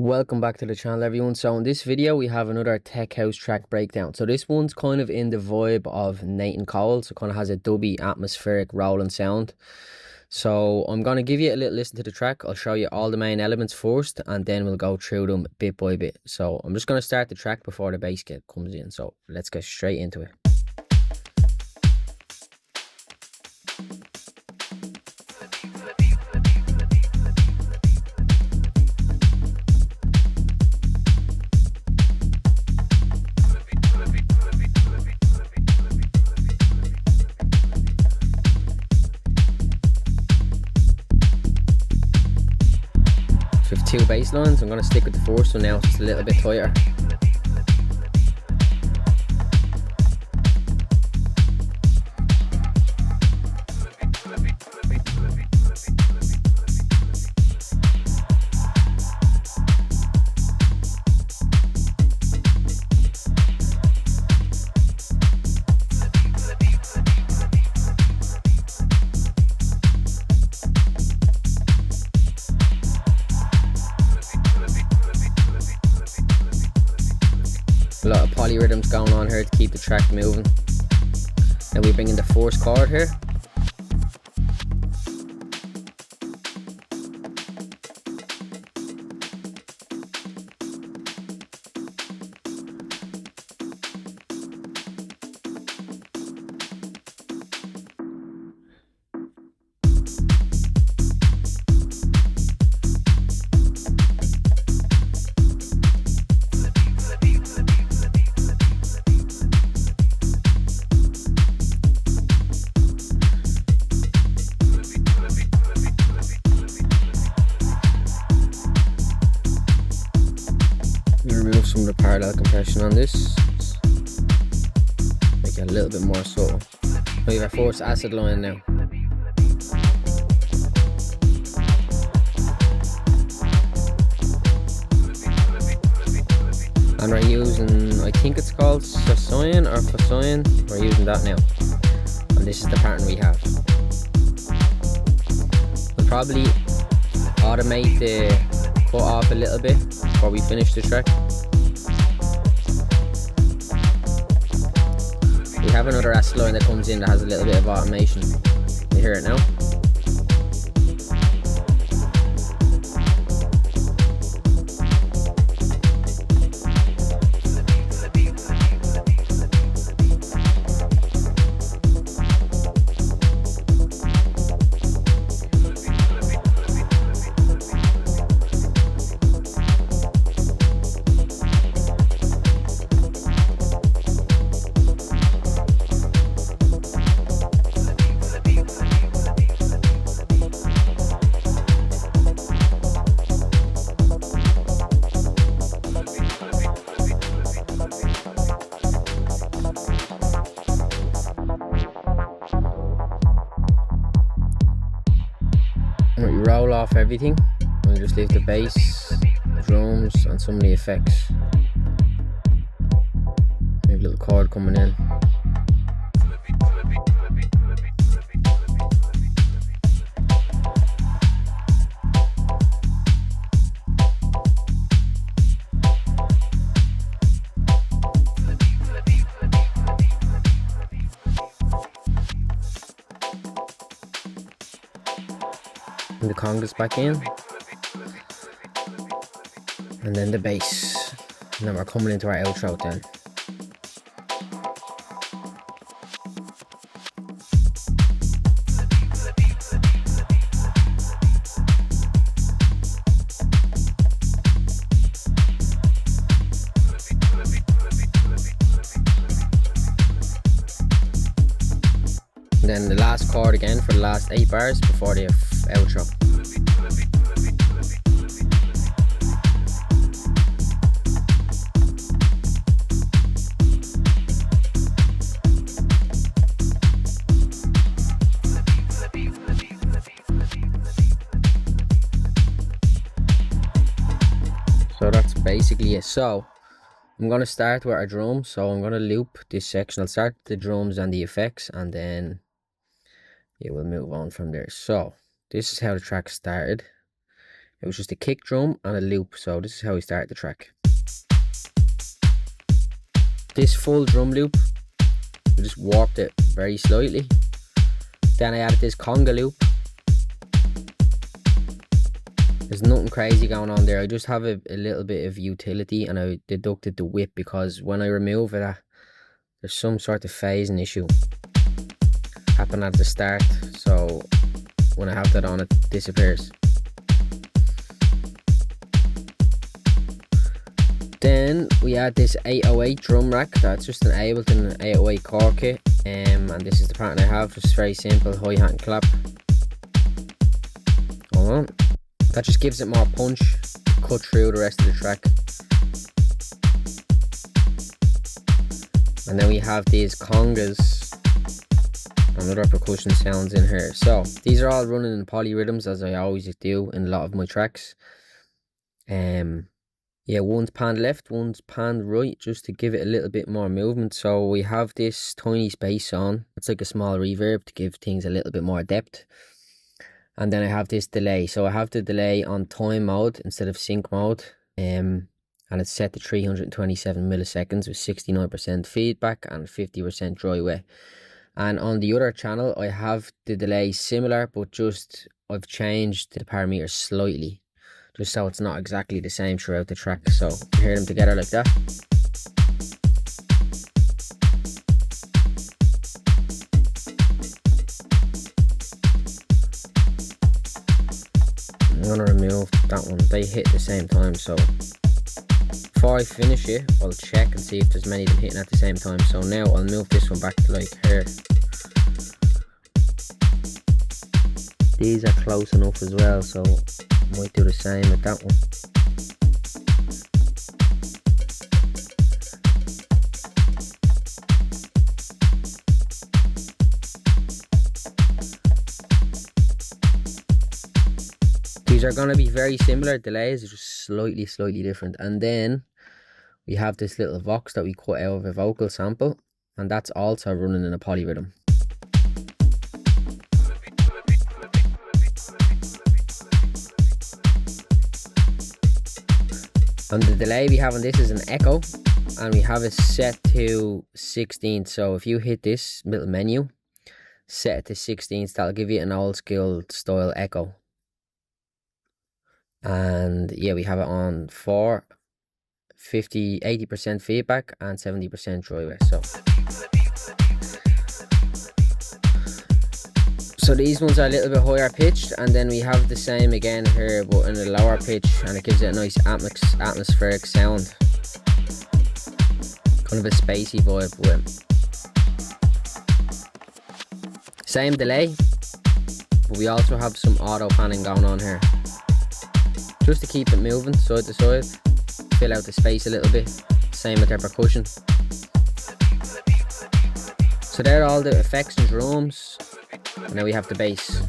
Welcome back to the channel, everyone. So in this video we have another tech house track breakdown. So this one's kind of in the vibe of Nathan Cole, so kind of has a dubby atmospheric rolling sound. So I'm going to give you a little listen to the track. I'll show you all the main elements first and then we'll go through them bit by bit. So I'm just going to start the track before the bass kit comes in, so let's get straight into it. 2 bass lines. I'm going to stick with the first one now, it's just a little bit tighter. A lot of polyrhythms going on here to keep the track moving. Then we bring in the fourth chord here. Remove some of the parallel compression on this, make it a little bit more subtle. We have our fourth acid line now. And we're using, I think it's called Sasoyan or Fasoyan. We're using that now. And this is the pattern we have. We'll probably automate the cut off a little bit before we finish the track. We have another acid line that comes in that has a little bit of automation. You hear it now? We roll off everything and we just leave the bass, the drums and some of the effects. Maybe a little chord coming in. And the congas back in, and then the bass, and then we're coming into our outro then. And then the last chord again for the last 8 bars before the outro. So that's basically it. So I'm going to start with our drums. So I'm going to loop this section. I'll start the drums and the effects and then yeah, we'll move on from there. So this is how the track started. It was just a kick drum and a loop. So this is how we started the track. This full drum loop, we just warped it very slightly. Then I added this conga loop. There's nothing crazy going on there. I just have a little bit of utility, and I deducted the whip because when I remove it, there's some sort of phasing issue happen at the start. So when I have that on, it disappears. Then we add this 808 drum rack. That's just an Ableton 808 core kit, and this is the pattern I have. Just very simple hi-hat and clap. Hold on. That just gives it more punch, cut through the rest of the track. And then we have these congas and other percussion sounds in here. So these are all running in polyrhythms, as I always do in a lot of my tracks. Yeah, one's panned left, one's panned right, just to give it a little bit more movement. So we have this tiny space on. It's like a small reverb to give things a little bit more depth. And then I have this delay. So I have the delay on time mode instead of sync mode. And it's set to 327 milliseconds with 69% feedback and 50% dry wet. And on the other channel, I have the delay similar, but just I've changed the parameters slightly, just so it's not exactly the same throughout the track. So you hear them together like that. I'm gonna remove that one. They hit at the same time, so before I finish it, I'll check and see if there's many of them hitting at the same time. So now I'll move this one back to like here. These are close enough as well, so I might do the same with that one. These are going to be very similar delays, it's just slightly different. And then we have this little vox that we cut out of a vocal sample, and that's also running in a polyrhythm. And the delay we have on this is an echo, and we have it set to 16th. So if you hit this little menu, set it to 16th, that'll give you an old school style echo. And yeah, we have it on for 80% feedback and 70% dry wet. So these ones are a little bit higher pitched, and then we have the same again here but in a lower pitch, and it gives it a nice atmospheric sound, kind of a spacey vibe with same delay, but we also have some auto panning going on here, just to keep it moving side to side, fill out the space a little bit. Same with their percussion. So they're all the effects and drums. And now we have the bass.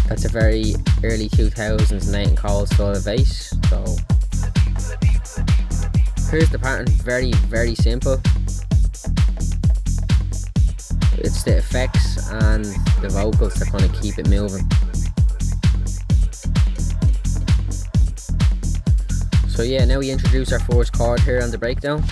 That's a very early 2000s Nate & Cole style of bass. So here's the pattern, very simple. It's the effects and the vocals that kind of keep it moving. So yeah, now we introduce our first chord here on the breakdown.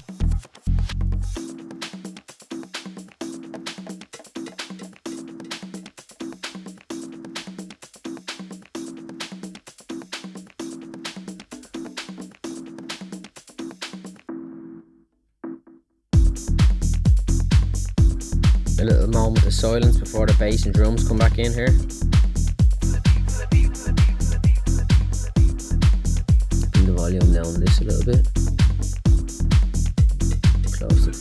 A little moment of silence before the bass and drums come back in here. Bring the volume down this a little bit. Close it.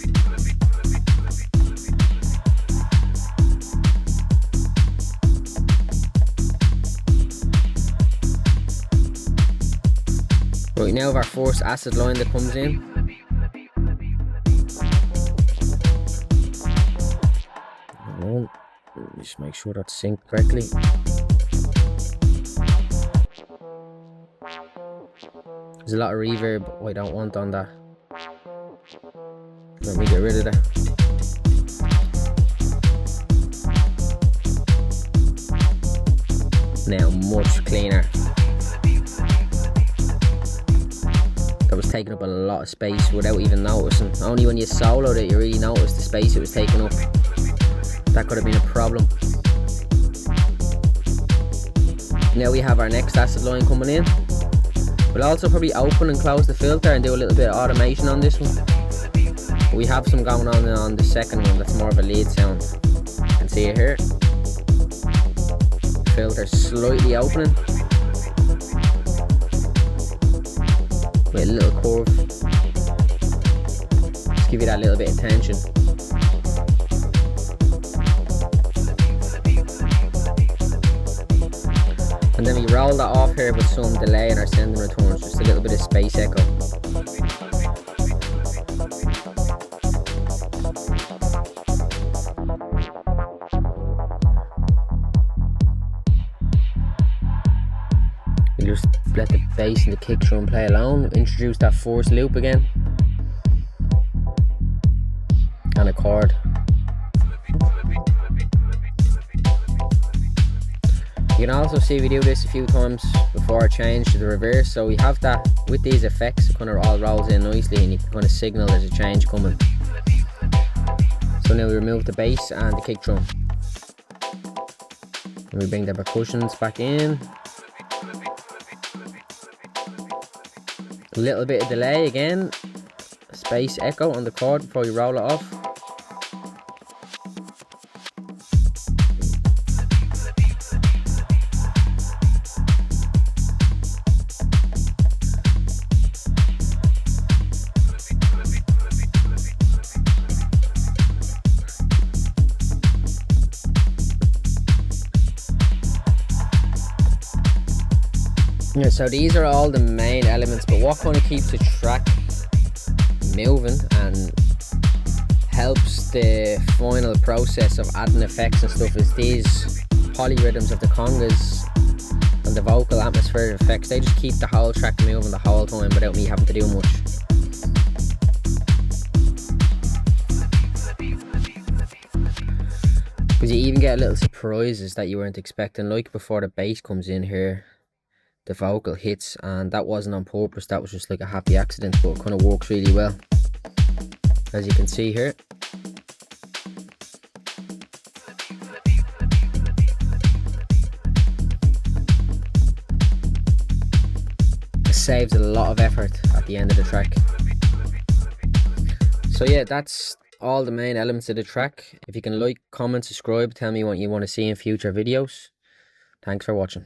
Right, now we have our first acid line that comes in. Just make sure that's synced correctly. There's a lot of reverb I don't want on that. Let me get rid of that. Now much cleaner. That was taking up a lot of space without even noticing. Only when you soloed it you really noticed the space it was taking up. That could have been a problem. Now we have our next acid line coming in. We'll also probably open and close the filter and do a little bit of automation on this one. But we have some going on the second one that's more of a lead sound. You can see it here. Filter slightly opening with a little curve. Just give you that little bit of tension. And then we roll that off here with some delay in our send and returns, just a little bit of space echo. You just let the bass and the kick drum play alone. Introduce that force loop again. And a chord. You can also see we do this a few times before I change to the reverse. So we have that with these effects, it kind of all rolls in nicely and you can kind of signal there's a change coming. So now we remove the bass and the kick drum. And we bring the percussions back in. A little bit of delay again. Space echo on the chord before we roll it off. Yeah, so these are all the main elements, but what kind of keeps the track moving and helps the final process of adding effects and stuff is these polyrhythms of the congas and the vocal atmospheric effects. They just keep the whole track moving the whole time without me having to do much. Because you even get little surprises that you weren't expecting, like before the bass comes in here. The vocal hits, and that wasn't on purpose, that was just like a happy accident, but it kind of works really well, as you can see here. It saves a lot of effort at the end of the track. So yeah, that's all the main elements of the track. If you can like, comment, subscribe, tell me what you want to see in future videos. Thanks for watching.